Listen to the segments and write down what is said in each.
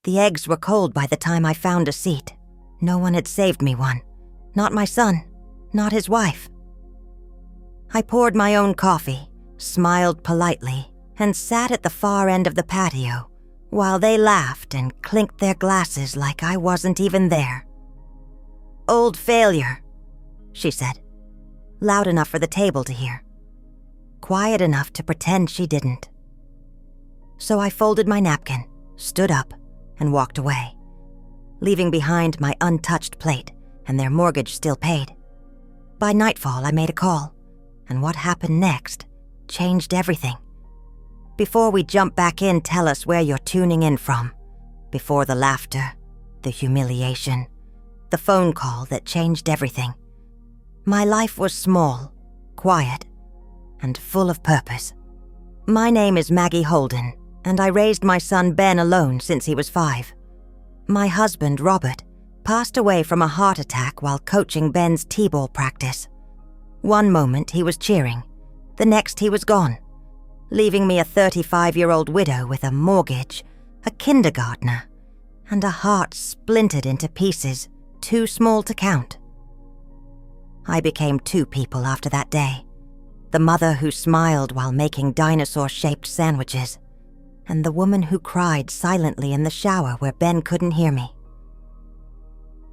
The eggs were cold by the time I found a seat. No one had saved me one. Not my son, not his wife. I poured my own coffee, smiled politely, and sat at the far end of the patio while they laughed and clinked their glasses like I wasn't even there. "Old failure," she said, loud enough for the table to hear, quiet enough to pretend she didn't. So I folded my napkin, stood up, and walked away, leaving behind my untouched plate and their mortgage still paid. By nightfall, I made a call, and what happened next changed everything. Before we jump back in, tell us where you're tuning in from. Before the laughter, the humiliation, the phone call that changed everything. My life was small, quiet, and full of purpose. My name is Maggie Holden, and I raised my son Ben alone since he was 5. My husband, Robert, passed away from a heart attack while coaching Ben's t-ball practice. One moment he was cheering, the next he was gone, leaving me a 35-year-old widow with a mortgage, a kindergartner, and a heart splintered into pieces too small to count. I became 2 people after that day. The mother who smiled while making dinosaur-shaped sandwiches, and the woman who cried silently in the shower where Ben couldn't hear me.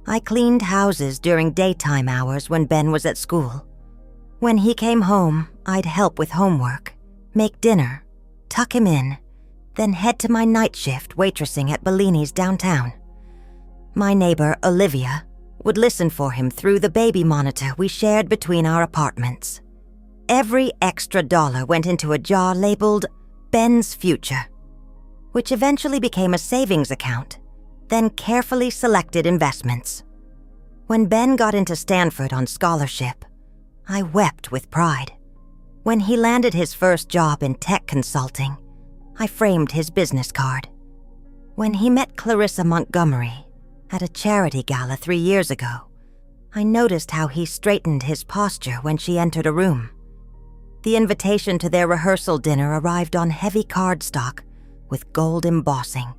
I cleaned houses during daytime hours when Ben was at school. When he came home, I'd help with homework, make dinner, tuck him in, then head to my night shift waitressing at Bellini's downtown. My neighbor, Olivia, would listen for him through the baby monitor we shared between our apartments. Every extra dollar went into a jar labeled Ben's Future, which eventually became a savings account, then carefully selected investments. When Ben got into Stanford on scholarship, I wept with pride. When he landed his first job in tech consulting, I framed his business card. When he met Clarissa Montgomery at a charity gala 3 years ago, I noticed how he straightened his posture when she entered a room. The invitation to their rehearsal dinner arrived on heavy cardstock with gold embossing.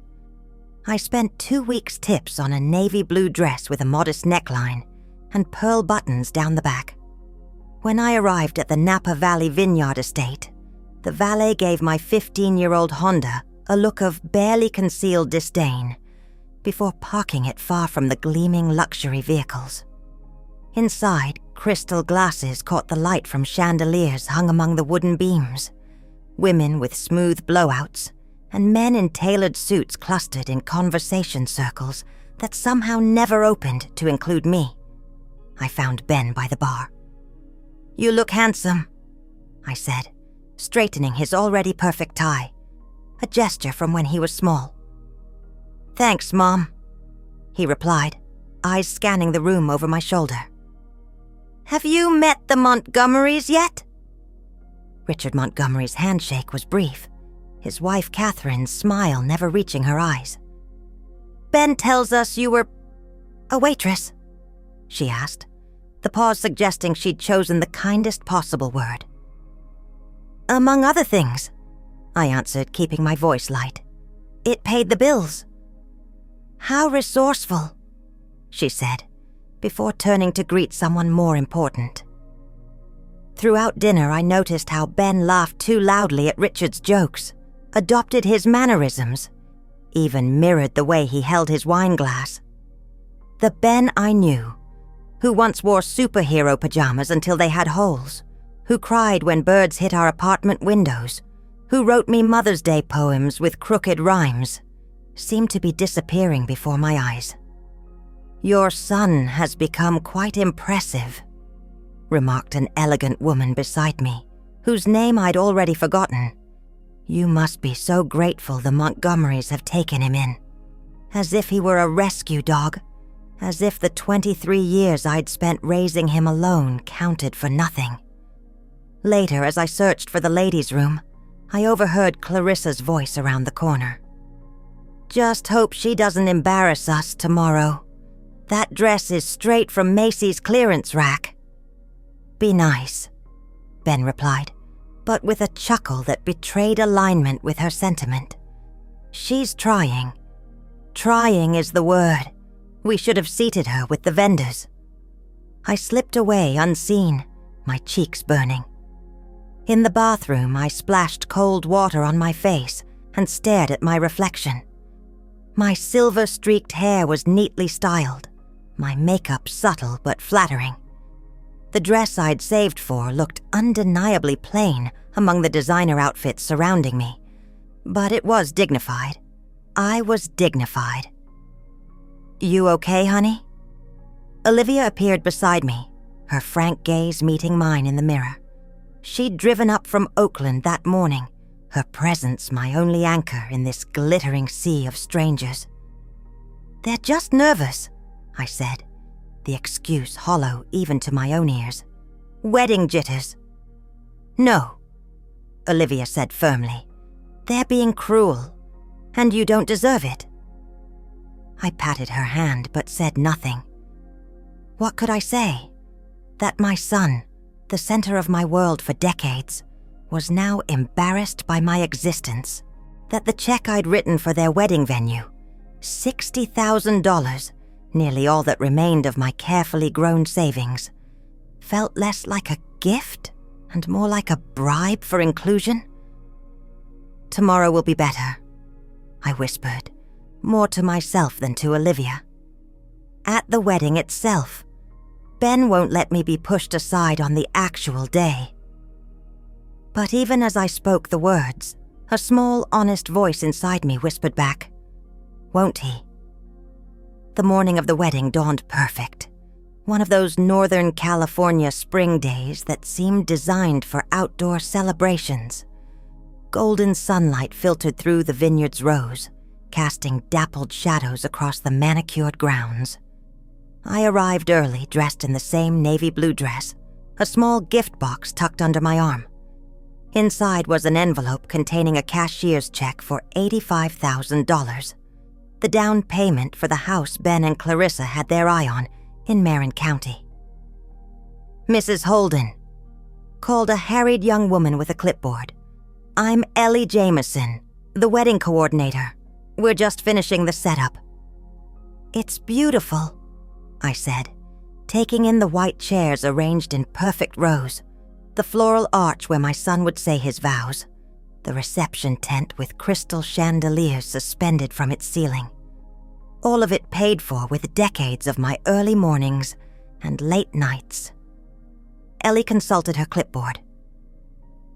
I spent 2 weeks' tips on a navy blue dress with a modest neckline and pearl buttons down the back. When I arrived at the Napa Valley Vineyard estate, the valet gave my 15-year-old Honda a look of barely concealed disdain before parking it far from the gleaming luxury vehicles. Inside, crystal glasses caught the light from chandeliers hung among the wooden beams. Women with smooth blowouts and men in tailored suits clustered in conversation circles that somehow never opened to include me. I found Ben by the bar. "You look handsome," I said, straightening his already perfect tie, a gesture from when he was small. "Thanks, Mom," he replied, eyes scanning the room over my shoulder. "Have you met the Montgomerys yet?" Richard Montgomery's handshake was brief, his wife Catherine's smile never reaching her eyes. "Ben tells us you were a waitress," she asked, the pause suggesting she'd chosen the kindest possible word. "Among other things," I answered, keeping my voice light. "It paid the bills." "How resourceful," she said, before turning to greet someone more important. Throughout dinner, I noticed how Ben laughed too loudly at Richard's jokes, adopted his mannerisms, even mirrored the way he held his wine glass. The Ben I knew, who once wore superhero pajamas until they had holes, who cried when birds hit our apartment windows, who wrote me Mother's Day poems with crooked rhymes, seemed to be disappearing before my eyes. "Your son has become quite impressive," remarked an elegant woman beside me, whose name I'd already forgotten. "You must be so grateful the Montgomerys have taken him in. As if he were a rescue dog, as if the 23 years I'd spent raising him alone counted for nothing." Later, as I searched for the ladies' room, I overheard Clarissa's voice around the corner. "Just hope she doesn't embarrass us tomorrow. That dress is straight from Macy's clearance rack." "Be nice," Ben replied, but with a chuckle that betrayed alignment with her sentiment. "She's trying. Trying is the word. We should have seated her with the vendors. I slipped away unseen, my cheeks burning. In the bathroom, I splashed cold water on my face and stared at my reflection. My silver-streaked hair was neatly styled, my makeup subtle but flattering. The dress I'd saved for looked undeniably plain among the designer outfits surrounding me, but it was dignified. I was dignified. "You okay, honey?" Olivia appeared beside me, her frank gaze meeting mine in the mirror. She'd driven up from Oakland that morning, her presence my only anchor in this glittering sea of strangers. "They're just nervous," I said, the excuse hollow even to my own ears. "Wedding jitters." "No," Olivia said firmly. "They're being cruel, and you don't deserve it." I patted her hand but said nothing. What could I say? That my son, the center of my world for decades, was now embarrassed by my existence. That the check I'd written for their wedding venue, $60,000, nearly all that remained of my carefully grown savings, felt less like a gift and more like a bribe for inclusion. "Tomorrow will be better," I whispered, more to myself than to Olivia. At the wedding itself, Ben won't let me be pushed aside on the actual day. But even as I spoke the words, a small, honest voice inside me whispered back, "Won't he?" The morning of the wedding dawned perfect. One of those Northern California spring days that seemed designed for outdoor celebrations. Golden sunlight filtered through the vineyard's rows, casting dappled shadows across the manicured grounds. I arrived early, dressed in the same navy blue dress, a small gift box tucked under my arm. Inside was an envelope containing a cashier's check for $85,000, the down payment for the house Ben and Clarissa had their eye on in Marin County. "Mrs. Holden," called a harried young woman with a clipboard. "I'm Ellie Jameson, the wedding coordinator. We're just finishing the setup." "It's beautiful," I said, taking in the white chairs arranged in perfect rows, the floral arch where my son would say his vows, the reception tent with crystal chandeliers suspended from its ceiling. All of it paid for with decades of my early mornings and late nights. Ellie consulted her clipboard.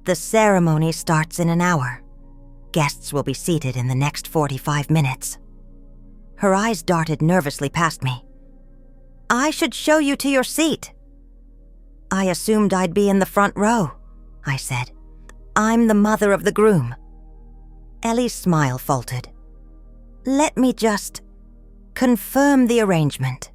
"The ceremony starts in an hour. Guests will be seated in the next 45 minutes. Her eyes darted nervously past me. "I should show you to your seat." "I assumed I'd be in the front row," I said. "I'm the mother of the groom." Ellie's smile faltered. "Let me just confirm the arrangement."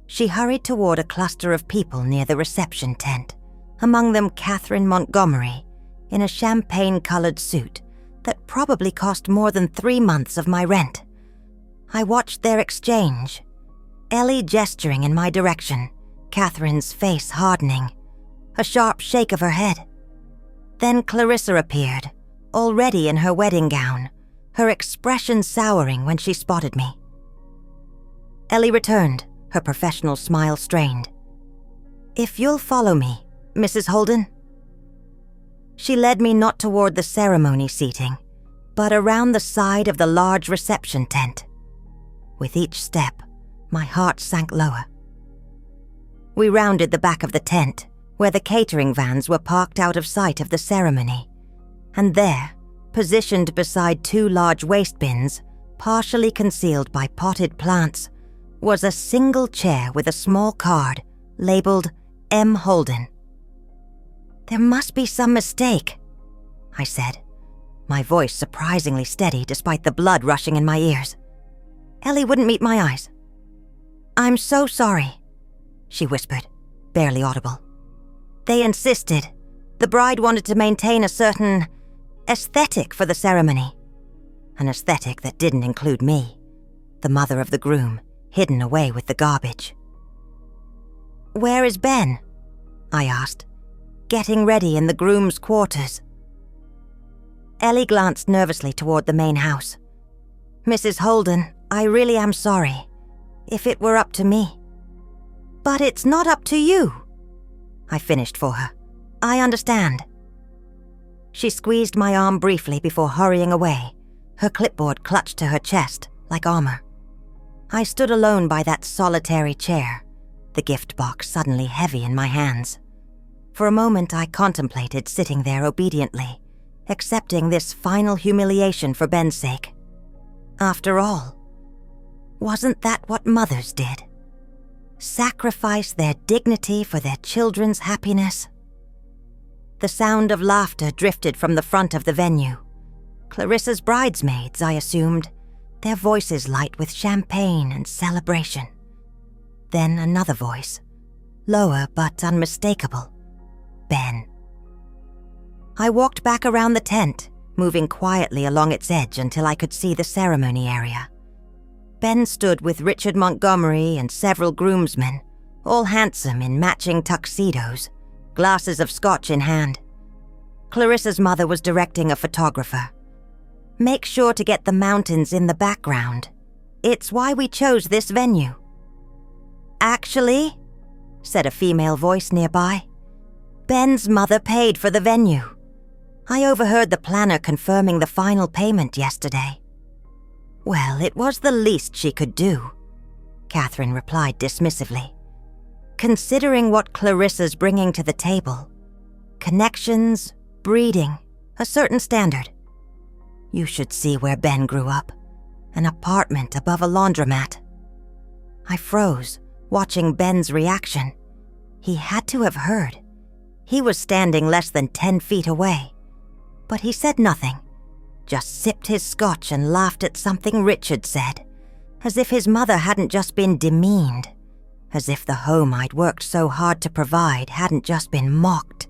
She hurried toward a cluster of people near the reception tent, among them Catherine Montgomery, in a champagne-colored suit that probably cost more than 3 months of my rent. I watched their exchange, Ellie gesturing in my direction, Catherine's face hardening, a sharp shake of her head. Then Clarissa appeared, already in her wedding gown, her expression souring when she spotted me. Ellie returned, her professional smile strained. "If you'll follow me, Mrs. Holden." She led me not toward the ceremony seating, but around the side of the large reception tent. With each step, my heart sank lower. We rounded the back of the tent, where the catering vans were parked out of sight of the ceremony, and there, positioned beside 2 large waste bins, partially concealed by potted plants, was a single chair with a small card labeled M. Holden. "There must be some mistake," I said, my voice surprisingly steady despite the blood rushing in my ears. Ellie wouldn't meet my eyes. "I'm so sorry," she whispered, barely audible. "They insisted. The bride wanted to maintain a certain aesthetic for the ceremony. An aesthetic that didn't include me, the mother of the groom, hidden away with the garbage." "Where is Ben?" I asked, getting ready in the groom's quarters. Ellie glanced nervously toward the main house. "Mrs. Holden, I really am sorry. If it were up to me. But it's not up to you, I finished for her. I understand. She squeezed my arm briefly before hurrying away, her clipboard clutched to her chest like armor. I stood alone by that solitary chair, the gift box suddenly heavy in my hands. For a moment I contemplated sitting there obediently, accepting this final humiliation for Ben's sake. After all, wasn't that what mothers did? Sacrifice their dignity for their children's happiness? The sound of laughter drifted from the front of the venue. Clarissa's bridesmaids, I assumed, their voices light with champagne and celebration. Then another voice, lower but unmistakable. Ben. I walked back around the tent, moving quietly along its edge until I could see the ceremony area. Ben stood with Richard Montgomery and several groomsmen, all handsome in matching tuxedos, glasses of scotch in hand. Clarissa's mother was directing a photographer. Make sure to get the mountains in the background. It's why we chose this venue. Actually, said a female voice nearby, Ben's mother paid for the venue. I overheard the planner confirming the final payment yesterday. Well, it was the least she could do, Catherine replied dismissively. Considering what Clarissa's bringing to the table, connections, breeding, a certain standard. You should see where Ben grew up, an apartment above a laundromat. I froze, watching Ben's reaction. He had to have heard. He was standing less than 10 feet away, but he said nothing, just sipped his scotch and laughed at something Richard said, as if his mother hadn't just been demeaned, as if the home I'd worked so hard to provide hadn't just been mocked.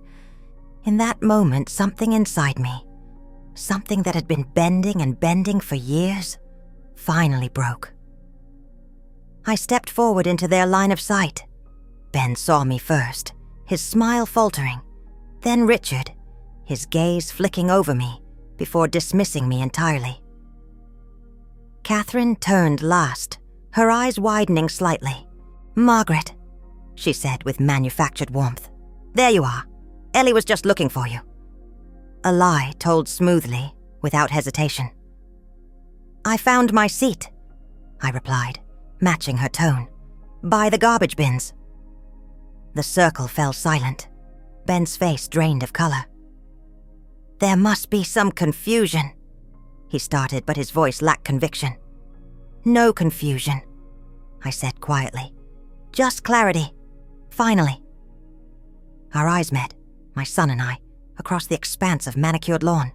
In that moment, something inside me, something that had been bending and bending for years, finally broke. I stepped forward into their line of sight. Ben saw me first, his smile faltering, then Richard, his gaze flicking over me before dismissing me entirely. Catherine turned last, her eyes widening slightly. "Margaret," she said with manufactured warmth. "There you are. Ellie was just looking for you." A lie told smoothly, without hesitation. "I found my seat," I replied, matching her tone. "By the garbage bins." The circle fell silent, Ben's face drained of color. "There must be some confusion," he started, but his voice lacked conviction. "No confusion," I said quietly. "Just clarity. Finally." Our eyes met, my son and I, across the expanse of manicured lawn.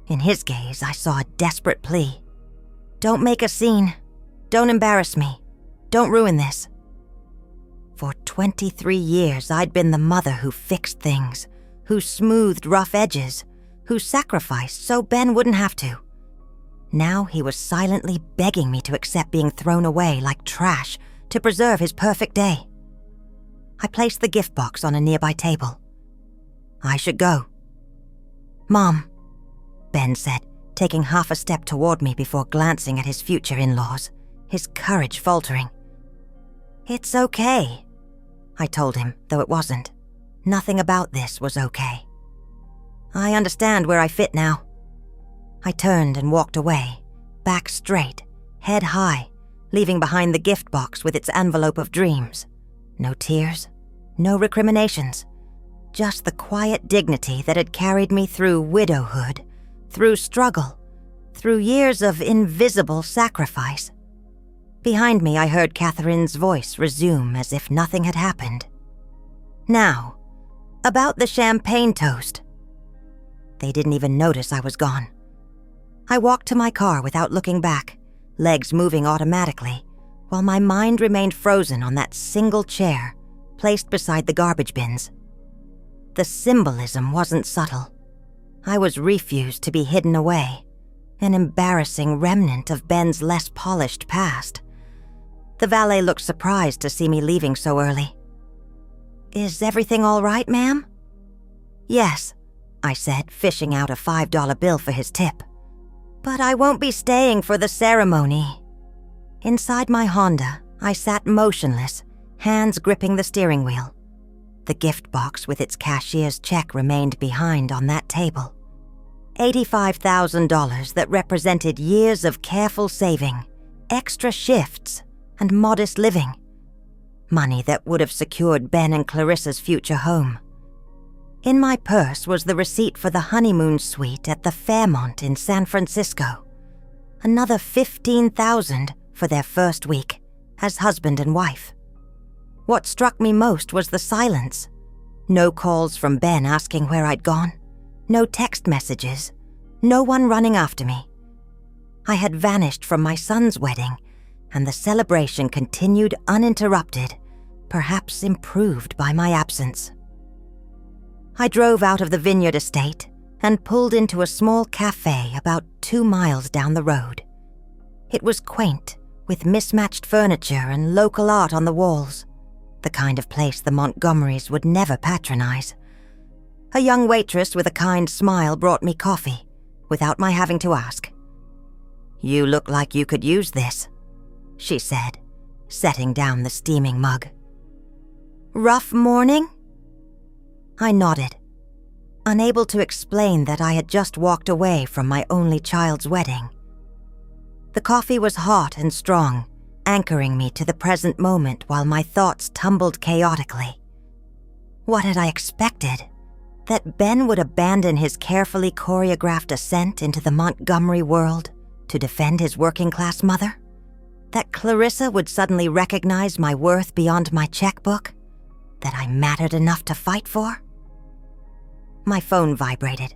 In his gaze, I saw a desperate plea. "Don't make a scene. Don't embarrass me. Don't ruin this." For 23 years, I'd been the mother who fixed things, who smoothed rough edges, who sacrificed so Ben wouldn't have to. Now he was silently begging me to accept being thrown away like trash to preserve his perfect day. I placed the gift box on a nearby table. "I should go." "Mom," Ben said, taking half a step toward me before glancing at his future in-laws, his courage faltering. "It's okay," I told him, though it wasn't. Nothing about this was okay. "I understand where I fit now." I turned and walked away, back straight, head high, leaving behind the gift box with its envelope of dreams. No tears, no recriminations, just the quiet dignity that had carried me through widowhood, through struggle, through years of invisible sacrifice. Behind me, I heard Catherine's voice resume as if nothing had happened. "Now, about the champagne toast." They didn't even notice I was gone. I walked to my car without looking back, legs moving automatically, while my mind remained frozen on that single chair placed beside the garbage bins. The symbolism wasn't subtle. I was refused to be hidden away, an embarrassing remnant of Ben's less polished past. The valet looked surprised to see me leaving so early. "Is everything all right, ma'am?" "Yes," I said, fishing out a $5 bill for his tip. "But I won't be staying for the ceremony." Inside my Honda, I sat motionless, hands gripping the steering wheel. The gift box with its cashier's check remained behind on that table. $85,000 that represented years of careful saving, extra shifts, and modest living. Money that would have secured Ben and Clarissa's future home. In my purse was the receipt for the honeymoon suite at the Fairmont in San Francisco. Another $15,000 for their first week as husband and wife. What struck me most was the silence. No calls from Ben asking where I'd gone. No text messages. No one running after me. I had vanished from my son's wedding, and the celebration continued uninterrupted, perhaps improved by my absence. I drove out of the Vineyard estate and pulled into a small cafe about 2 miles down the road. It was quaint, with mismatched furniture and local art on the walls, the kind of place the Montgomerys would never patronize. A young waitress with a kind smile brought me coffee, without my having to ask. "You look like you could use this," she said, setting down the steaming mug. "Rough morning?" I nodded, unable to explain that I had just walked away from my only child's wedding. The coffee was hot and strong, anchoring me to the present moment while my thoughts tumbled chaotically. What had I expected? That Ben would abandon his carefully choreographed ascent into the Montgomery world to defend his working-class mother? That Clarissa would suddenly recognize my worth beyond my checkbook? That I mattered enough to fight for? My phone vibrated.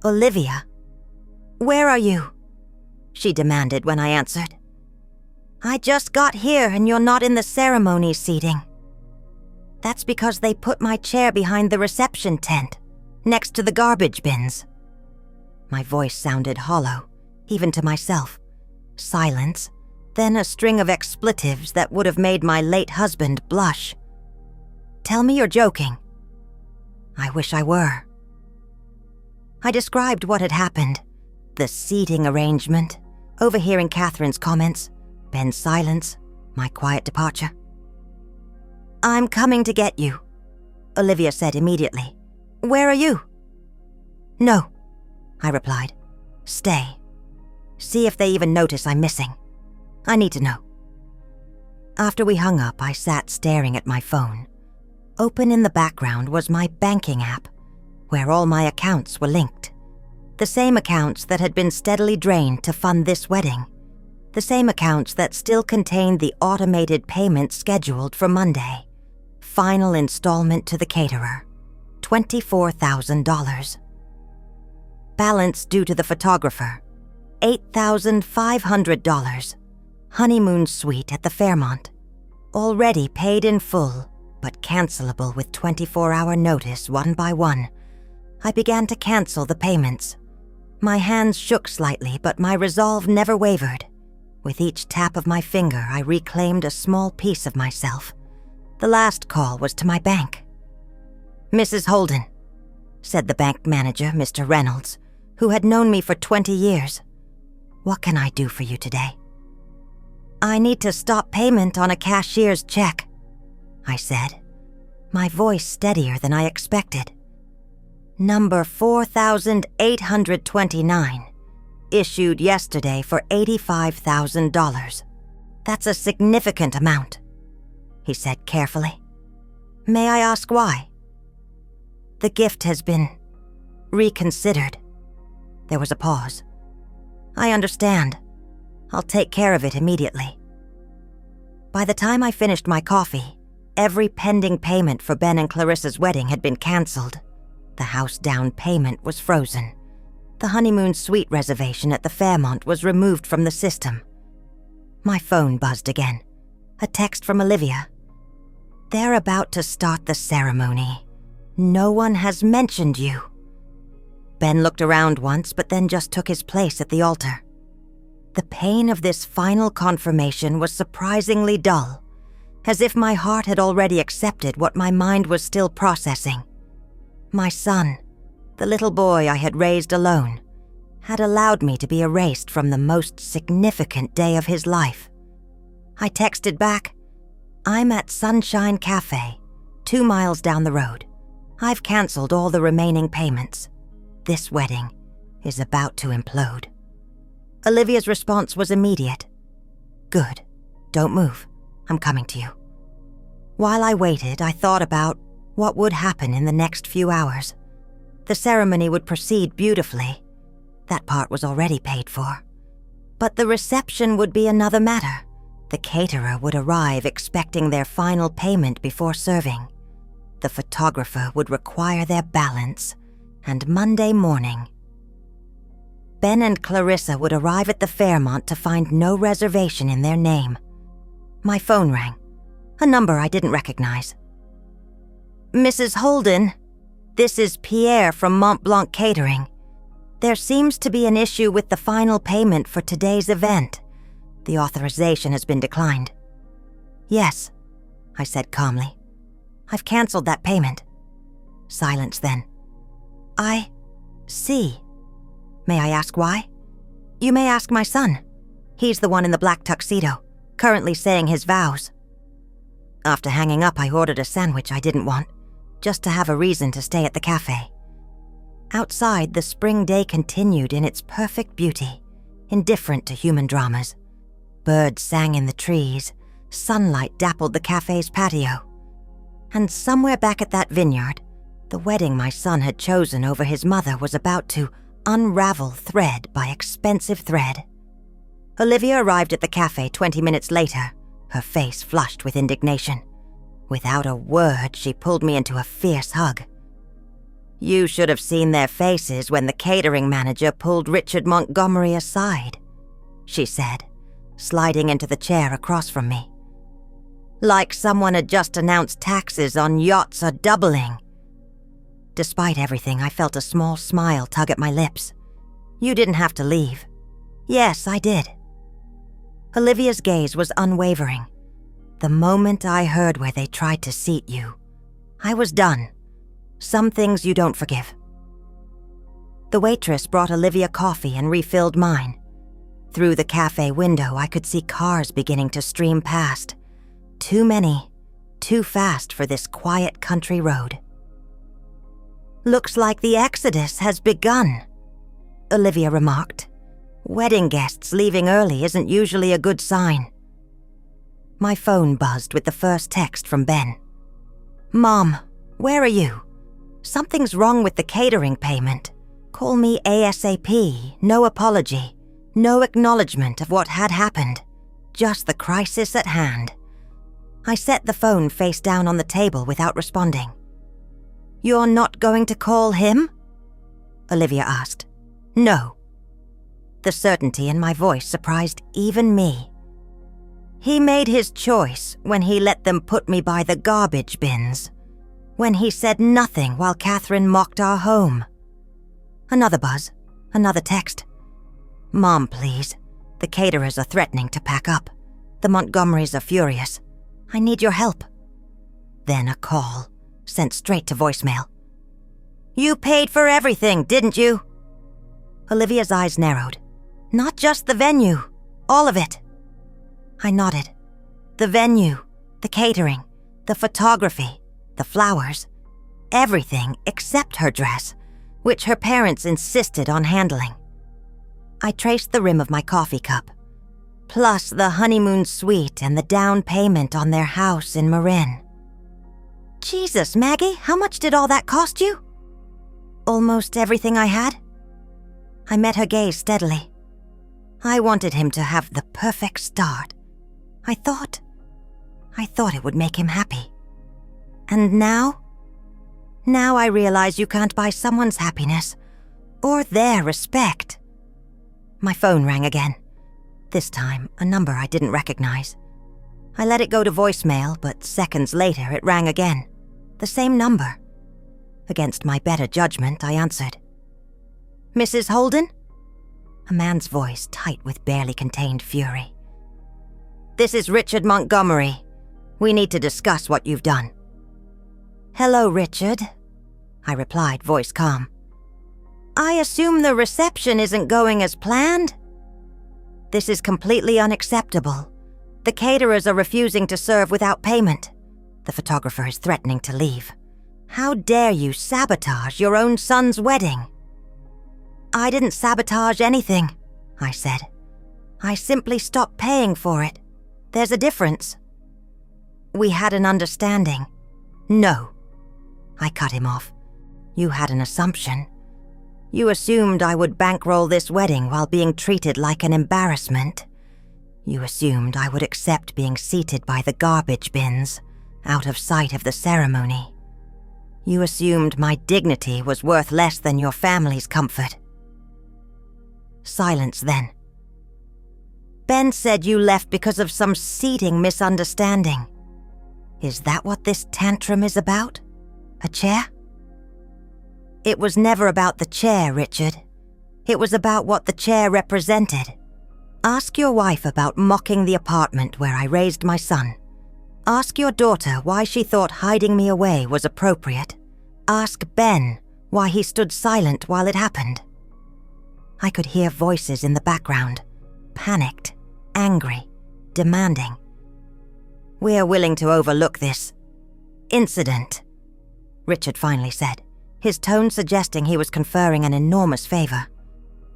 "Olivia." "Where are you?" she demanded when I answered. "I just got here and you're not in the ceremony seating." "That's because they put my chair behind the reception tent, next to the garbage bins." My voice sounded hollow, even to myself. Silence, then a string of expletives that would have made my late husband blush. "Tell me you're joking." I wish I were. I described what had happened, the seating arrangement, overhearing Catherine's comments, Ben's silence, my quiet departure. "I'm coming to get you," Olivia said immediately. "Where are you?" "No," I replied. "Stay. See if they even notice I'm missing. I need to know." After we hung up, I sat staring at my phone. Open in the background was my banking app, where all my accounts were linked. The same accounts that had been steadily drained to fund this wedding. The same accounts that still contained the automated payment scheduled for Monday. Final installment to the caterer, $24,000. Balance due to the photographer, $8,500. Honeymoon suite at the Fairmont, already paid in full, but cancelable with 24-hour notice one by one. I began to cancel the payments. My hands shook slightly, but my resolve never wavered. With each tap of my finger, I reclaimed a small piece of myself. The last call was to my bank. "Mrs. Holden," said the bank manager, Mr. Reynolds, who had known me for 20 years. "What can I do for you today?" "I need to stop payment on a cashier's check," I said, my voice steadier than I expected. "Number 4,829, issued yesterday for $85,000. That's a significant amount," he said carefully. "May I ask why?" "The gift has been reconsidered." There was a pause. "I understand. I'll take care of it immediately." By the time I finished my coffee, every pending payment for Ben and Clarissa's wedding had been canceled. The house down payment was frozen. The honeymoon suite reservation at the Fairmont was removed from the system. My phone buzzed again. A text from Olivia. "They're about to start the ceremony. No one has mentioned you." Ben looked around once, but then just took his place at the altar. The pain of this final confirmation was surprisingly dull, as if my heart had already accepted what my mind was still processing. My son, the little boy I had raised alone, had allowed me to be erased from the most significant day of his life. I texted back, "I'm at Sunshine Cafe, 2 miles down the road. I've canceled all the remaining payments. This wedding is about to implode." Olivia's response was immediate. "Good. Don't move. I'm coming to you." While I waited, I thought about what would happen in the next few hours. The ceremony would proceed beautifully. That part was already paid for. But the reception would be another matter. The caterer would arrive expecting their final payment before serving. The photographer would require their balance. And Monday morning, Ben and Clarissa would arrive at the Fairmont to find no reservation in their name. My phone rang. A number I didn't recognize. "Mrs. Holden, this is Pierre from Mont Blanc Catering. There seems to be an issue with the final payment for today's event. The authorization has been declined." "Yes," I said calmly. "I've canceled that payment." Silence then. "I see. May I ask why?" "You may ask my son. He's the one in the black tuxedo, currently saying his vows." After hanging up, I ordered a sandwich I didn't want, just to have a reason to stay at the cafe. Outside, the spring day continued in its perfect beauty, indifferent to human dramas. Birds sang in the trees, sunlight dappled the cafe's patio. And somewhere back at that vineyard, the wedding my son had chosen over his mother was about to unravel thread by expensive thread. Olivia arrived at the cafe 20 minutes later, her face flushed with indignation. Without a word, she pulled me into a fierce hug. "You should have seen their faces when the catering manager pulled Richard Montgomery aside," she said, sliding into the chair across from me. "Like someone had just announced taxes on yachts are doubling." Despite everything, I felt a small smile tug at my lips. "You didn't have to leave." "Yes, I did." Olivia's gaze was unwavering. The moment I heard where they tried to seat you, I was done. Some things you don't forgive. The waitress brought Olivia coffee and refilled mine. Through the cafe window, I could see cars beginning to stream past. Too many, too fast for this quiet country road. "Looks like the exodus has begun," Olivia remarked. "Wedding guests leaving early isn't usually a good sign." My phone buzzed with the first text from Ben. "Mom, where are you? Something's wrong with the catering payment. Call me ASAP, no apology, no acknowledgement of what had happened, just the crisis at hand." I set the phone face down on the table without responding. "You're not going to call him?" Olivia asked. "No." The certainty in my voice surprised even me. "He made his choice when he let them put me by the garbage bins. When he said nothing while Catherine mocked our home." Another buzz, another text. "Mom, please. The caterers are threatening to pack up. The Montgomerys are furious. I need your help." Then a call, sent straight to voicemail. "You paid for everything, didn't you?" Olivia's eyes narrowed. "Not just the venue, all of it." I nodded. The venue, the catering, the photography, the flowers, everything except her dress, which her parents insisted on handling. I traced the rim of my coffee cup, plus the honeymoon suite and the down payment on their house in Marin. "Jesus, Maggie, how much did all that cost you?" "Almost everything I had." I met her gaze steadily. I wanted him to have the perfect start. I thought it would make him happy. And now? Now I realize you can't buy someone's happiness or their respect. My phone rang again. This time, a number I didn't recognize. I let it go to voicemail, but seconds later it rang again. The same number. Against my better judgment, I answered. "Mrs. Holden?" A man's voice tight with barely contained fury. "This is Richard Montgomery. We need to discuss what you've done." "Hello, Richard," I replied, voice calm. "I assume the reception isn't going as planned?" "This is completely unacceptable. The caterers are refusing to serve without payment. The photographer is threatening to leave. How dare you sabotage your own son's wedding?" "I didn't sabotage anything," I said. "I simply stopped paying for it. There's a difference." "We had an understanding." "No." I cut him off. "You had an assumption. You assumed I would bankroll this wedding while being treated like an embarrassment. You assumed I would accept being seated by the garbage bins, out of sight of the ceremony. You assumed my dignity was worth less than your family's comfort." Silence then. "Ben said you left because of some seating misunderstanding. Is that what this tantrum is about? A chair?" "It was never about the chair, Richard. It was about what the chair represented. Ask your wife about mocking the apartment where I raised my son. Ask your daughter why she thought hiding me away was appropriate. Ask Ben why he stood silent while it happened." I could hear voices in the background, panicked, angry, demanding. "We're willing to overlook this incident," Richard finally said, his tone suggesting he was conferring an enormous favor.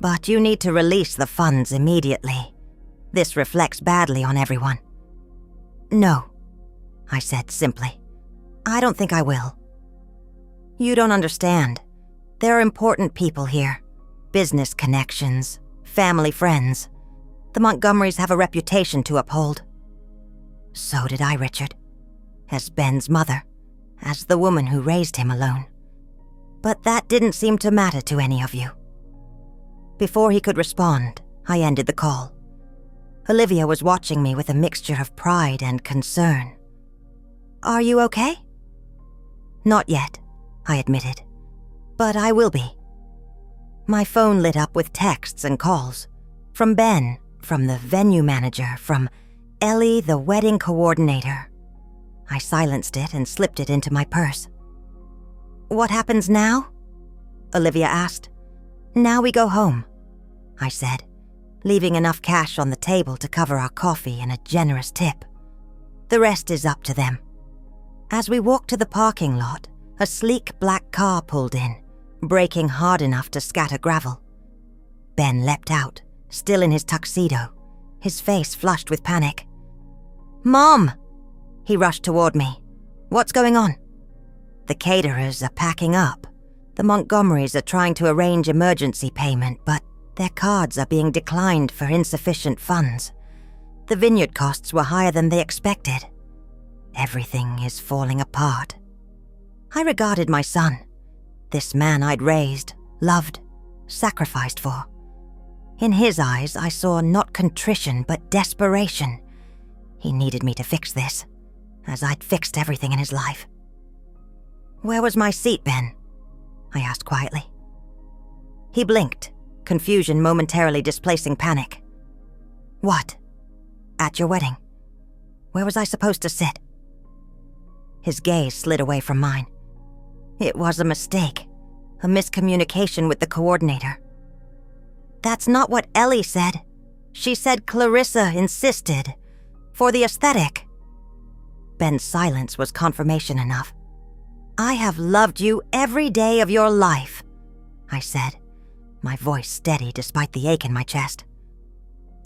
"But you need to release the funds immediately. This reflects badly on everyone." "No," I said simply. "I don't think I will." "You don't understand. There are important people here. Business connections, family friends. The Montgomerys have a reputation to uphold." "So did I, Richard. As Ben's mother, as the woman who raised him alone. But that didn't seem to matter to any of you." Before he could respond, I ended the call. Olivia was watching me with a mixture of pride and concern. "Are you okay?" "Not yet," I admitted. "But I will be." My phone lit up with texts and calls. From Ben, from the venue manager, from Ellie, the wedding coordinator. I silenced it and slipped it into my purse. "What happens now?" Olivia asked. "Now we go home," I said, leaving enough cash on the table to cover our coffee and a generous tip. "The rest is up to them." As we walked to the parking lot, a sleek black car pulled in, braking hard enough to scatter gravel. Ben leapt out, still in his tuxedo, his face flushed with panic. "Mom!" He rushed toward me. "What's going on?" "The caterers are packing up. The Montgomerys are trying to arrange emergency payment, but their cards are being declined for insufficient funds. The vineyard costs were higher than they expected. Everything is falling apart." I regarded my son, this man I'd raised, loved, sacrificed for. In his eyes, I saw not contrition, but desperation. He needed me to fix this, as I'd fixed everything in his life. "Where was my seat, Ben?" I asked quietly. He blinked, confusion momentarily displacing panic. "What?" "At your wedding. Where was I supposed to sit?" His gaze slid away from mine. "It was a mistake, a miscommunication with the coordinator." "That's not what Ellie said. She said Clarissa insisted. For the aesthetic." Ben's silence was confirmation enough. "I have loved you every day of your life," I said, my voice steady despite the ache in my chest.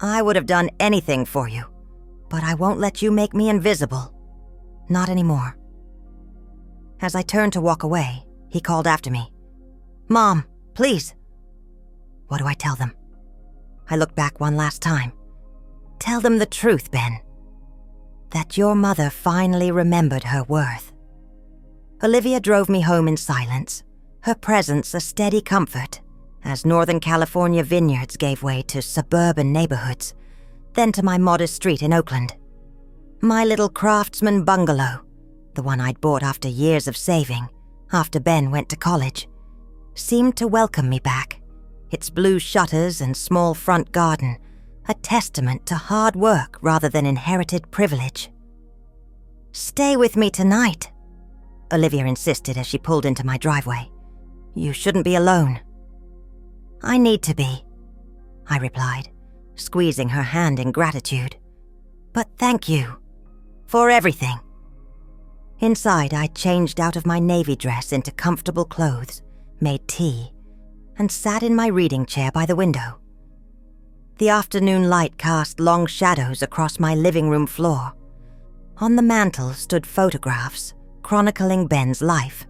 "I would have done anything for you, but I won't let you make me invisible. Not anymore." As I turned to walk away, he called after me. "Mom, please." What do I tell them? I looked back one last time. "Tell them the truth, Ben. That your mother finally remembered her worth." Olivia drove me home in silence, her presence a steady comfort, as Northern California vineyards gave way to suburban neighborhoods, then to my modest street in Oakland. My little craftsman bungalow, the one I'd bought after years of saving, after Ben went to college, seemed to welcome me back, its blue shutters and small front garden, a testament to hard work rather than inherited privilege. "Stay with me tonight," Olivia insisted as she pulled into my driveway. "You shouldn't be alone." "I need to be," I replied, squeezing her hand in gratitude. But thank you. For everything. Inside, I changed out of my navy dress into comfortable clothes, made tea, and sat in my reading chair by the window. The afternoon light cast long shadows across my living room floor. On the mantel stood photographs chronicling Ben's life,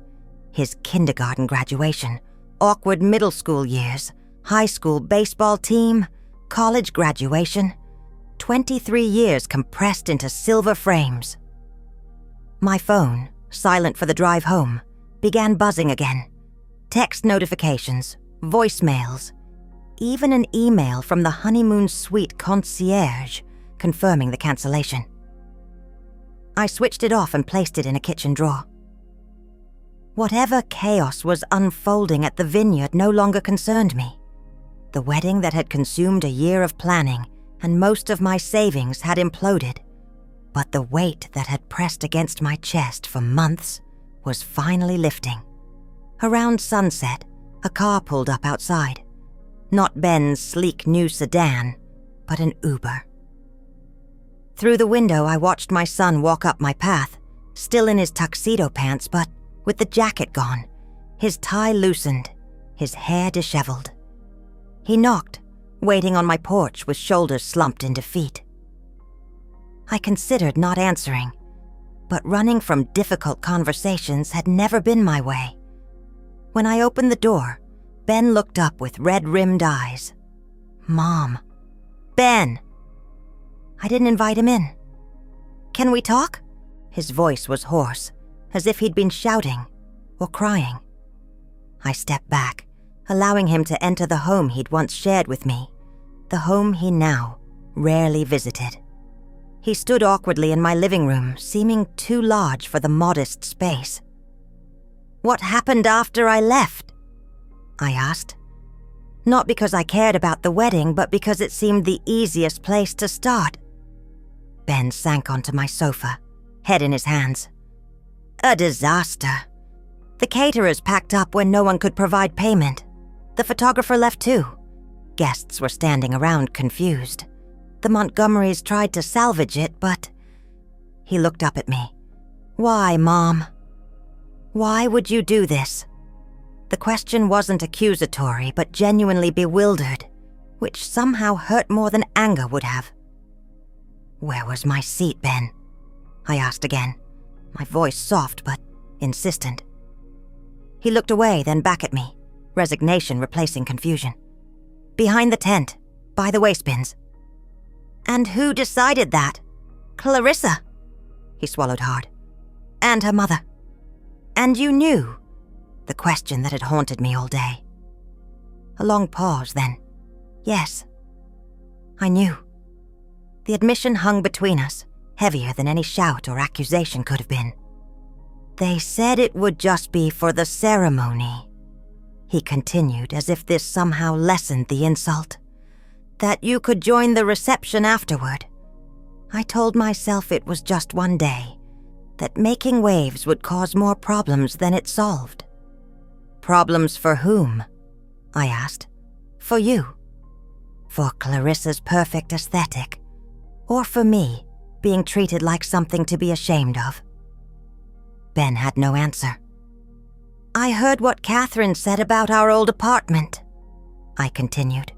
his kindergarten graduation, awkward middle school years, high school baseball team, college graduation, 23 years compressed into silver frames. My phone, silent for the drive home, began buzzing again. Text notifications, voicemails, even an email from the honeymoon suite concierge confirming the cancellation. I switched it off and placed it in a kitchen drawer. Whatever chaos was unfolding at the vineyard no longer concerned me. The wedding that had consumed a year of planning and most of my savings had imploded, but the weight that had pressed against my chest for months was finally lifting. Around sunset, a car pulled up outside. Not Ben's sleek new sedan, but an Uber. Through the window, I watched my son walk up my path, still in his tuxedo pants, but with the jacket gone, his tie loosened, his hair disheveled. He knocked, waiting on my porch with shoulders slumped in defeat. I considered not answering, but running from difficult conversations had never been my way. When I opened the door, Ben looked up with red-rimmed eyes. Mom. Ben! I didn't invite him in. Can we talk? His voice was hoarse, as if he'd been shouting or crying. I stepped back, allowing him to enter the home he'd once shared with me, the home he now rarely visited. He stood awkwardly in my living room, seeming too large for the modest space. What happened after I left? I asked. Not because I cared about the wedding, but because it seemed the easiest place to start. Ben sank onto my sofa, head in his hands. A disaster. The caterers packed up when no one could provide payment. The photographer left too. Guests were standing around confused. The Montgomerys tried to salvage it, but... He looked up at me. Why, Mom? Why would you do this? The question wasn't accusatory, but genuinely bewildered, which somehow hurt more than anger would have. Where was my seat, Ben? I asked again, my voice soft but insistent. He looked away, then back at me, resignation replacing confusion. Behind the tent, by the waste bins. And who decided that? Clarissa. He swallowed hard. And her mother. And you knew? The question that had haunted me all day. A long pause, then. Yes. I knew. The admission hung between us, heavier than any shout or accusation could have been. They said it would just be for the ceremony, he continued, as if this somehow lessened the insult. That you could join the reception afterward. I told myself it was just one day, that making waves would cause more problems than it solved. Problems for whom? I asked. For you. For Clarissa's perfect aesthetic. Or for me, being treated like something to be ashamed of. Ben had no answer. I heard what Catherine said about our old apartment, I continued,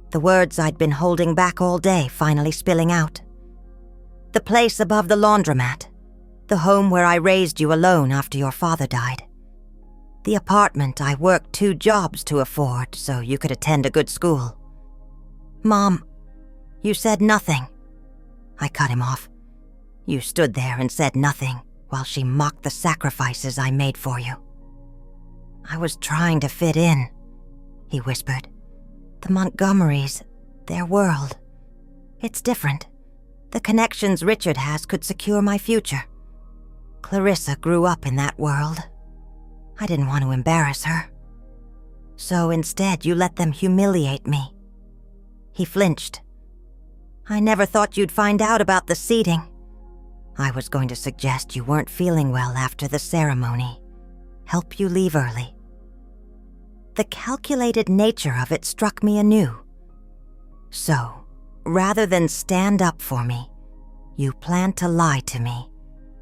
the words I'd been holding back all day finally spilling out. The place above the laundromat, the home where I raised you alone after your father died. The apartment I worked 2 jobs to afford so you could attend a good school. Mom, you said nothing. I cut him off. You stood there and said nothing while she mocked the sacrifices I made for you. I was trying to fit in, he whispered. The Montgomerys, their world. It's different. The connections Richard has could secure my future. Clarissa grew up in that world. I didn't want to embarrass her. So instead, you let them humiliate me. He flinched. I never thought you'd find out about the seating. I was going to suggest you weren't feeling well after the ceremony. Help you leave early. The calculated nature of it struck me anew. So, rather than stand up for me, You planned to lie to me,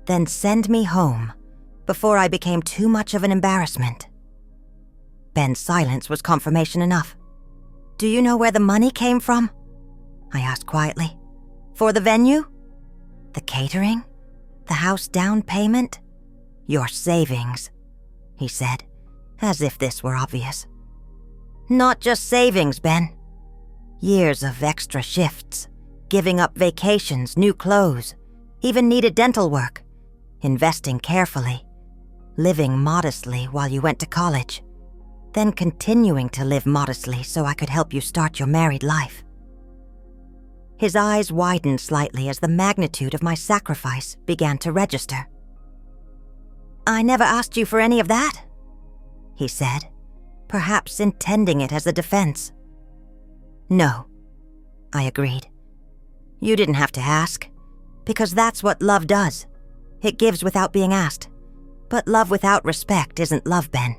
then send me home before I became too much of an embarrassment. Ben's silence was confirmation enough. Do you know where the money came from? I asked quietly. For the venue? The catering? The house down payment? Your savings, he said, as if this were obvious. Not just savings, Ben. Years of extra shifts, giving up vacations, new clothes, even needed dental work, investing carefully, living modestly while you went to college, then continuing to live modestly so I could help you start your married life. His eyes widened slightly as the magnitude of my sacrifice began to register. I never asked you for any of that, he said, perhaps intending it as a defense. No, I agreed. You didn't have to ask, because that's what love does. It gives without being asked. But love without respect isn't love, Ben.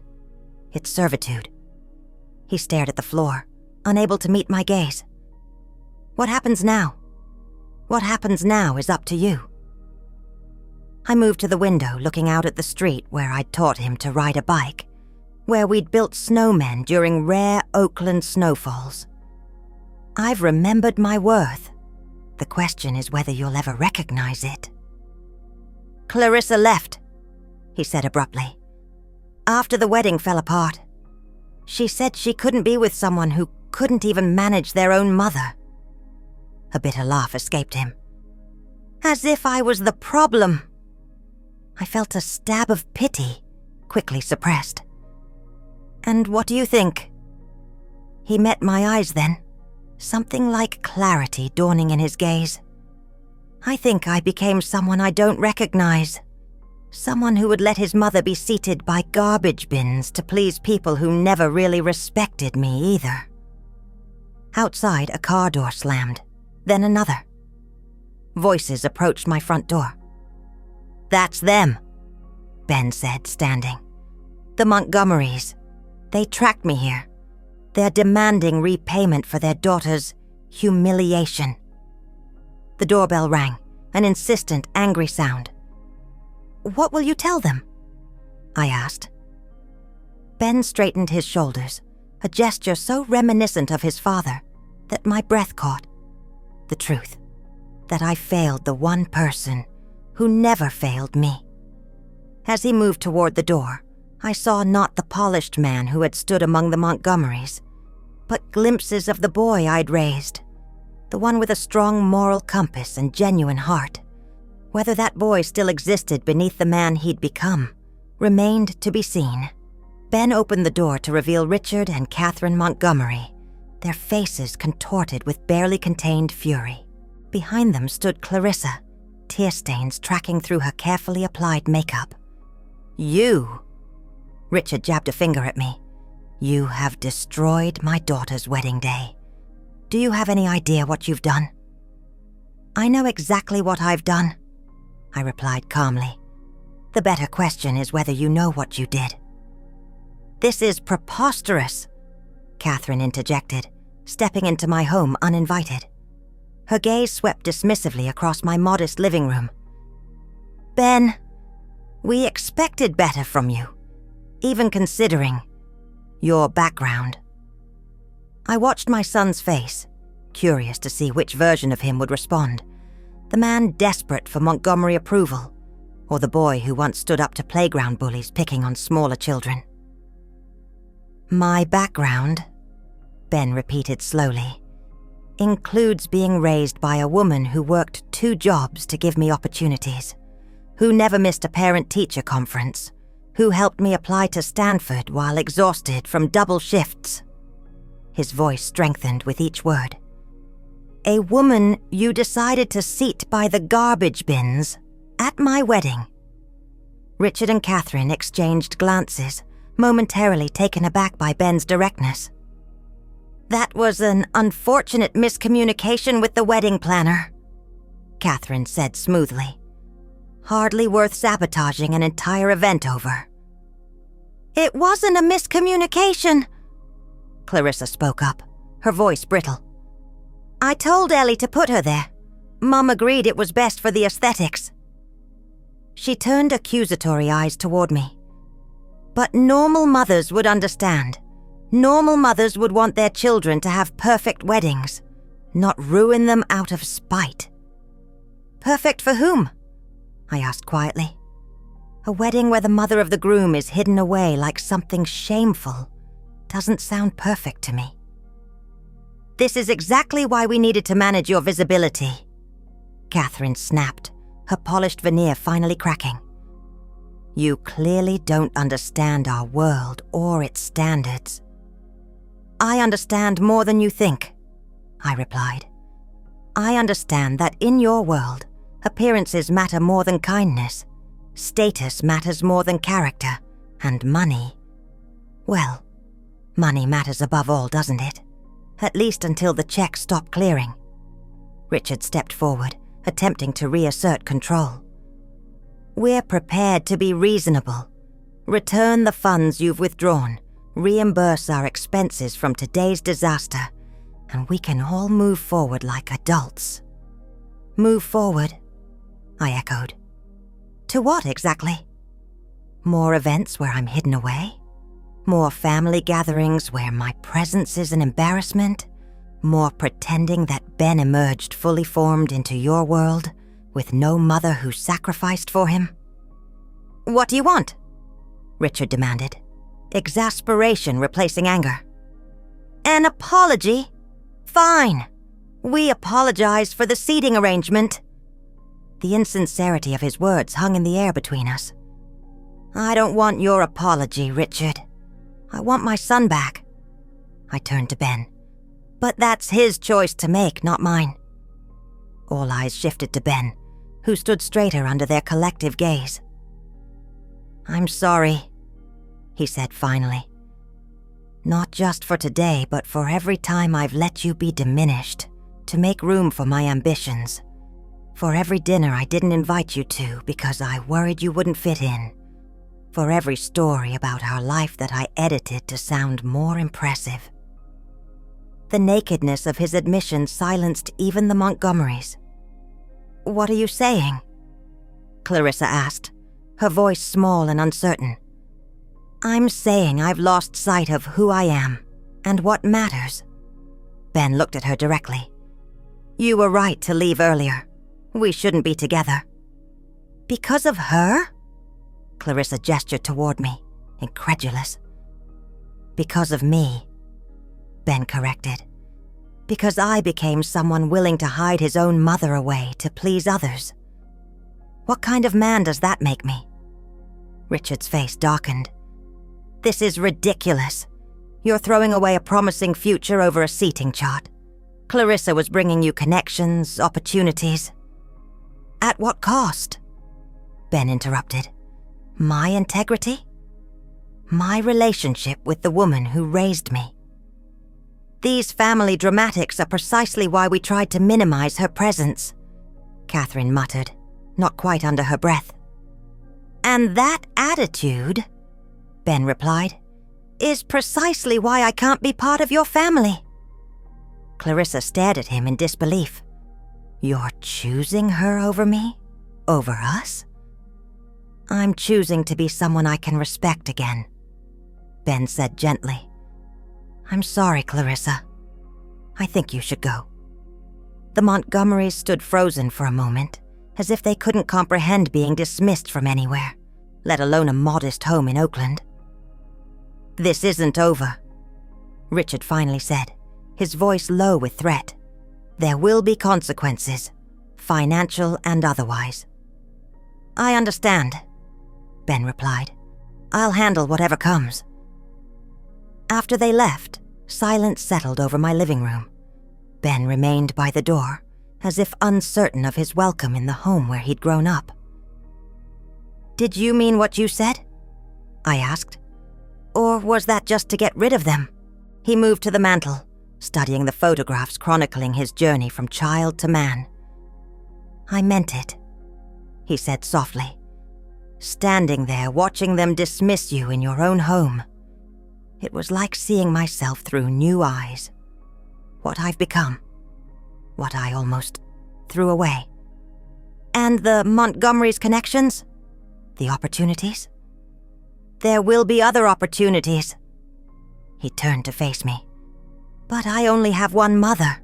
It's servitude. He stared at the floor, unable to meet my gaze. What happens now? What happens now is up to you. I moved to the window, looking out at the street where I'd taught him to ride a bike, where we'd built snowmen during rare Oakland snowfalls. I've remembered my worth. The question is whether you'll ever recognize it. Clarissa left, he said abruptly. After the wedding fell apart. She said she couldn't be with someone who couldn't even manage their own mother. A bitter laugh escaped him. As if I was the problem. I felt a stab of pity, quickly suppressed. And what do you think? He met my eyes then, something like clarity dawning in his gaze. I think I became someone I don't recognize. Someone who would let his mother be seated by garbage bins to please people who never really respected me either. Outside, a car door slammed, then another. Voices approached my front door. That's them, Ben said, standing. The Montgomerys. They tracked me here. They're demanding repayment for their daughter's humiliation. The doorbell rang, an insistent, angry sound. What will you tell them? I asked. Ben straightened his shoulders, a gesture so reminiscent of his father that my breath caught. The truth, that I failed the one person who never failed me. As he moved toward the door, I saw not the polished man who had stood among the Montgomerys, but glimpses of the boy I'd raised, the one with a strong moral compass and genuine heart. Whether that boy still existed beneath the man he'd become remained to be seen. Ben opened the door to reveal Richard and Catherine Montgomery, their faces contorted with barely contained fury. Behind them stood Clarissa, tear stains tracking through her carefully applied makeup. You, Richard jabbed a finger at me. You have destroyed my daughter's wedding day. Do you have any idea what you've done? I know exactly what I've done, I replied calmly. The better question is whether you know what you did. This is preposterous, Catherine interjected, stepping into my home uninvited. Her gaze swept dismissively across my modest living room. Ben, we expected better from you, even considering your background. I watched my son's face, curious to see which version of him would respond. The man desperate for Montgomery approval, or the boy who once stood up to playground bullies picking on smaller children. My background, Ben repeated slowly, includes being raised by a woman who worked 2 jobs to give me opportunities, who never missed a parent-teacher conference, who helped me apply to Stanford while exhausted from double shifts. His voice strengthened with each word. A woman you decided to seat by the garbage bins at my wedding. Richard and Catherine exchanged glances, momentarily taken aback by Ben's directness. That was an unfortunate miscommunication with the wedding planner, Catherine said smoothly. Hardly worth sabotaging an entire event over. It wasn't a miscommunication, Clarissa spoke up, her voice brittle. I told Ellie to put her there. Mum agreed it was best for the aesthetics. She turned accusatory eyes toward me. But normal mothers would understand. Normal mothers would want their children to have perfect weddings, not ruin them out of spite. Perfect for whom? I asked quietly. A wedding where the mother of the groom is hidden away like something shameful doesn't sound perfect to me. This is exactly why we needed to manage your visibility, Catherine snapped, her polished veneer finally cracking. You clearly don't understand our world or its standards. I understand more than you think, I replied. I understand that in your world, appearances matter more than kindness, status matters more than character, and money, well, money matters above all, doesn't it? At least until the checks stop clearing. Richard stepped forward, attempting to reassert control. We're prepared to be reasonable. Return the funds you've withdrawn, reimburse our expenses from today's disaster, and we can all move forward like adults. Move forward, I echoed. To what exactly? More events where I'm hidden away? More family gatherings where my presence is an embarrassment? More pretending that Ben emerged fully formed into your world with no mother who sacrificed for him? What do you want? Richard demanded, exasperation replacing anger. An apology? Fine. We apologize for the seating arrangement. The insincerity of his words hung in the air between us. I don't want your apology, Richard. I want my son back. I turned to Ben. But that's his choice to make, not mine. All eyes shifted to Ben, who stood straighter under their collective gaze. I'm sorry, he said finally. Not just for today, but for every time I've let you be diminished, to make room for my ambitions. For every dinner I didn't invite you to because I worried you wouldn't fit in. For every story about our life that I edited to sound more impressive. The nakedness of his admission silenced even the Montgomerys. What are you saying? Clarissa asked, her voice small and uncertain. I'm saying I've lost sight of who I am and what matters. Ben looked at her directly. You were right to leave earlier. We shouldn't be together. Because of her? Clarissa gestured toward me, incredulous. Because of me, Ben corrected. Because I became someone willing to hide his own mother away to please others. What kind of man does that make me? Richard's face darkened. This is ridiculous. You're throwing away a promising future over a seating chart. Clarissa was bringing you connections, opportunities. At what cost? Ben interrupted. My integrity? My relationship with the woman who raised me. These family dramatics are precisely why we tried to minimize her presence, Catherine muttered, not quite under her breath. And that attitude, Ben replied, is precisely why I can't be part of your family. Clarissa stared at him in disbelief. You're choosing her over me? Over us? I'm choosing to be someone I can respect again, Ben said gently. I'm sorry, Clarissa. I think you should go. The Montgomerys stood frozen for a moment, as if they couldn't comprehend being dismissed from anywhere, let alone a modest home in Oakland. This isn't over, Richard finally said, his voice low with threat. There will be consequences, financial and otherwise. I understand, Ben replied. I'll handle whatever comes. After they left, silence settled over my living room. Ben remained by the door, as if uncertain of his welcome in the home where he'd grown up. Did you mean what you said? I asked. Or was that just to get rid of them? He moved to the mantel, studying the photographs chronicling his journey from child to man. I meant it, he said softly. Standing there watching them dismiss you in your own home. It was like seeing myself through new eyes. What I've become. What I almost threw away. And the Montgomery's connections? The opportunities? There will be other opportunities. He turned to face me. But I only have one mother.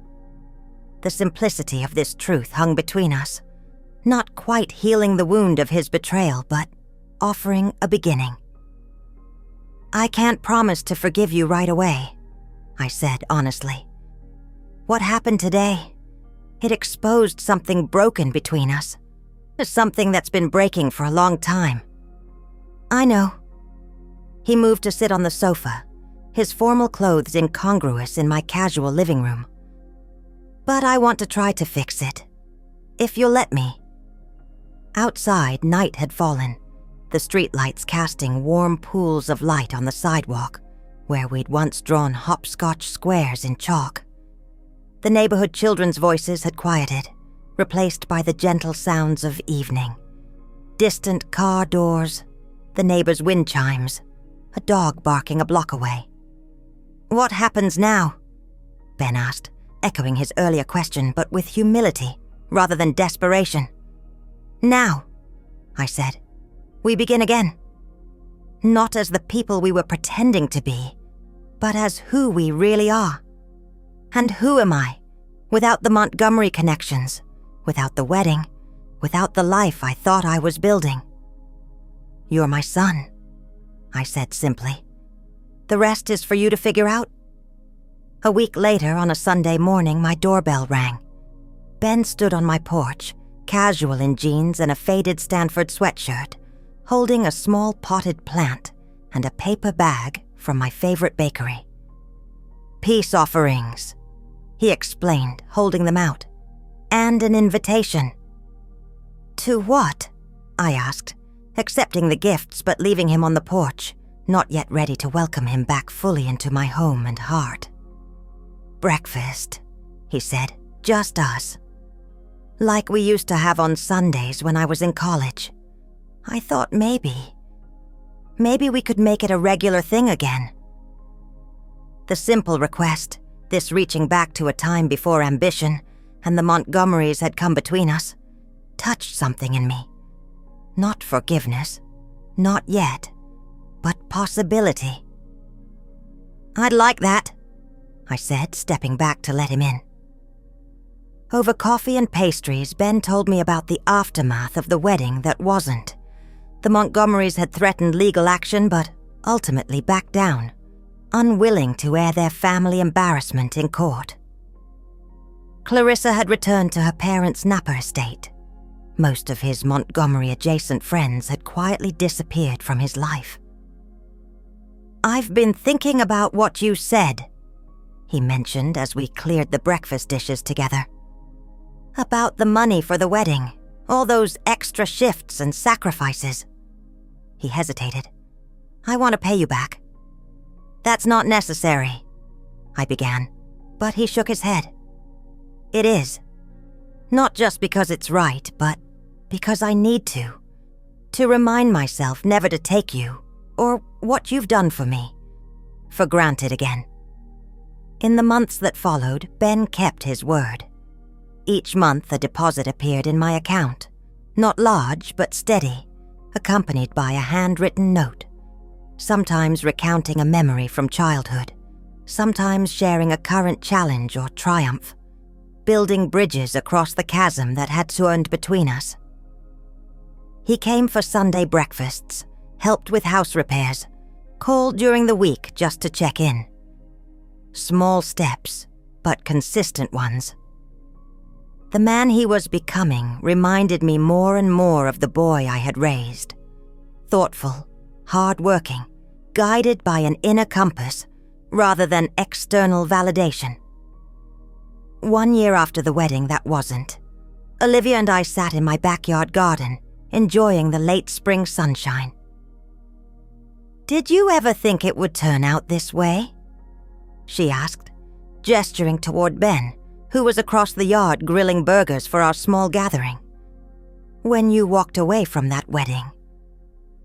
The simplicity of this truth hung between us, not quite healing the wound of his betrayal, but offering a beginning. I can't promise to forgive you right away, I said honestly. What happened today? It exposed something broken between us, something that's been breaking for a long time. I know. He moved to sit on the sofa, his formal clothes incongruous in my casual living room. But I want to try to fix it, if you'll let me. Outside, night had fallen, the streetlights casting warm pools of light on the sidewalk, where we'd once drawn hopscotch squares in chalk. The neighborhood children's voices had quieted, replaced by the gentle sounds of evening. Distant car doors, the neighbor's wind chimes, a dog barking a block away. What happens now? Ben asked, echoing his earlier question, but with humility rather than desperation. Now, I said, we begin again. Not as the people we were pretending to be, but as who we really are. And who am I, without the Montgomery connections, without the wedding, without the life I thought I was building? You're my son, I said simply. The rest is for you to figure out. A week later, on a Sunday morning, my doorbell rang. Ben stood on my porch, casual in jeans and a faded Stanford sweatshirt, holding a small potted plant and a paper bag from my favorite bakery. Peace offerings, he explained, holding them out, and an invitation. To what? I asked, accepting the gifts but leaving him on the porch, not yet ready to welcome him back fully into my home and heart. Breakfast, he said, just us. Like we used to have on Sundays when I was in college. I thought maybe we could make it a regular thing again. The simple request, this reaching back to a time before ambition and the Montgomerys had come between us, touched something in me. Not forgiveness, not yet, but possibility. I'd like that, I said, stepping back to let him in. Over coffee and pastries, Ben told me about the aftermath of the wedding that wasn't. The Montgomerys had threatened legal action but ultimately backed down, unwilling to air their family embarrassment in court. Clarissa had returned to her parents' Napa estate. Most of his Montgomery-adjacent friends had quietly disappeared from his life. I've been thinking about what you said, he mentioned as we cleared the breakfast dishes together. About the money for the wedding, all those extra shifts and sacrifices. He hesitated. I want to pay you back. That's not necessary, I began, but he shook his head. It is. Not just because it's right, but because I need to remind myself never to take you, or what you've done for me, for granted again. In the months that followed, Ben kept his word. Each month a deposit appeared in my account, not large but steady, accompanied by a handwritten note, sometimes recounting a memory from childhood, sometimes sharing a current challenge or triumph, building bridges across the chasm that had swarmed between us. He came for Sunday breakfasts, helped with house repairs, called during the week just to check in. Small steps, but consistent ones. The man he was becoming reminded me more and more of the boy I had raised. Thoughtful, hard-working, guided by an inner compass rather than external validation. 1 year after the wedding, that wasn't. Olivia and I sat in my backyard garden, enjoying the late spring sunshine. Did you ever think it would turn out this way? She asked, gesturing toward Ben, who was across the yard grilling burgers for our small gathering. When you walked away from that wedding?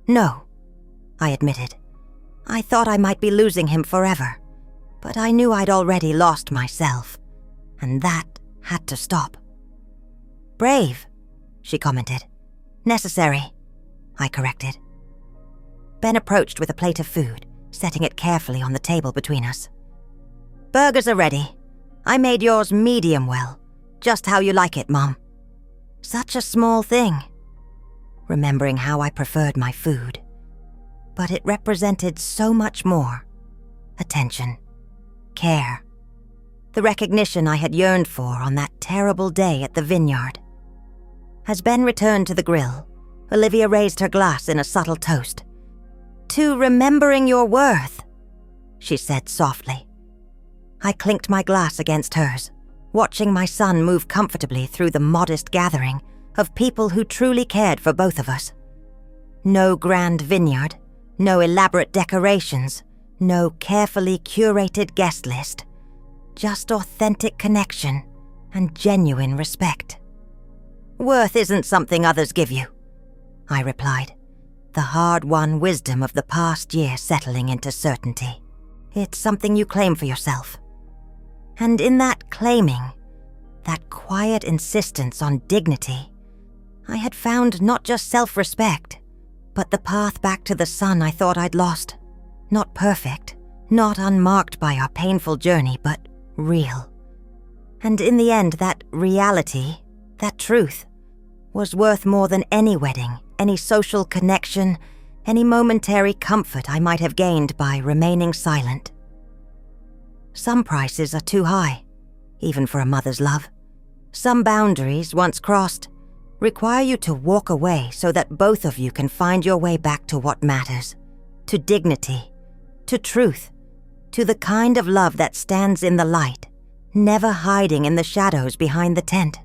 No, I admitted. I thought I might be losing him forever, but I knew I'd already lost myself, and that had to stop. Brave, she commented. Necessary, I corrected. Ben approached with a plate of food, setting it carefully on the table between us. Burgers are ready. I made yours medium well, just how you like it, Mom. Such a small thing. Remembering how I preferred my food. But it represented so much more. Attention. Care. The recognition I had yearned for on that terrible day at the vineyard. As Ben returned to the grill, Olivia raised her glass in a subtle toast. To remembering your worth, she said softly. I clinked my glass against hers, watching my son move comfortably through the modest gathering of people who truly cared for both of us. No grand vineyard, no elaborate decorations, no carefully curated guest list. Just authentic connection and genuine respect. Worth isn't something others give you, I replied, the hard-won wisdom of the past year settling into certainty. It's something you claim for yourself. And in that claiming, that quiet insistence on dignity, I had found not just self-respect, but the path back to the son I thought I'd lost. Not perfect, not unmarked by our painful journey, but real. And in the end, that reality, that truth, was worth more than any wedding, any social connection, any momentary comfort I might have gained by remaining silent. Some prices are too high, even for a mother's love. Some boundaries, once crossed, require you to walk away so that both of you can find your way back to what matters, to dignity, to truth, to the kind of love that stands in the light, never hiding in the shadows behind the tent.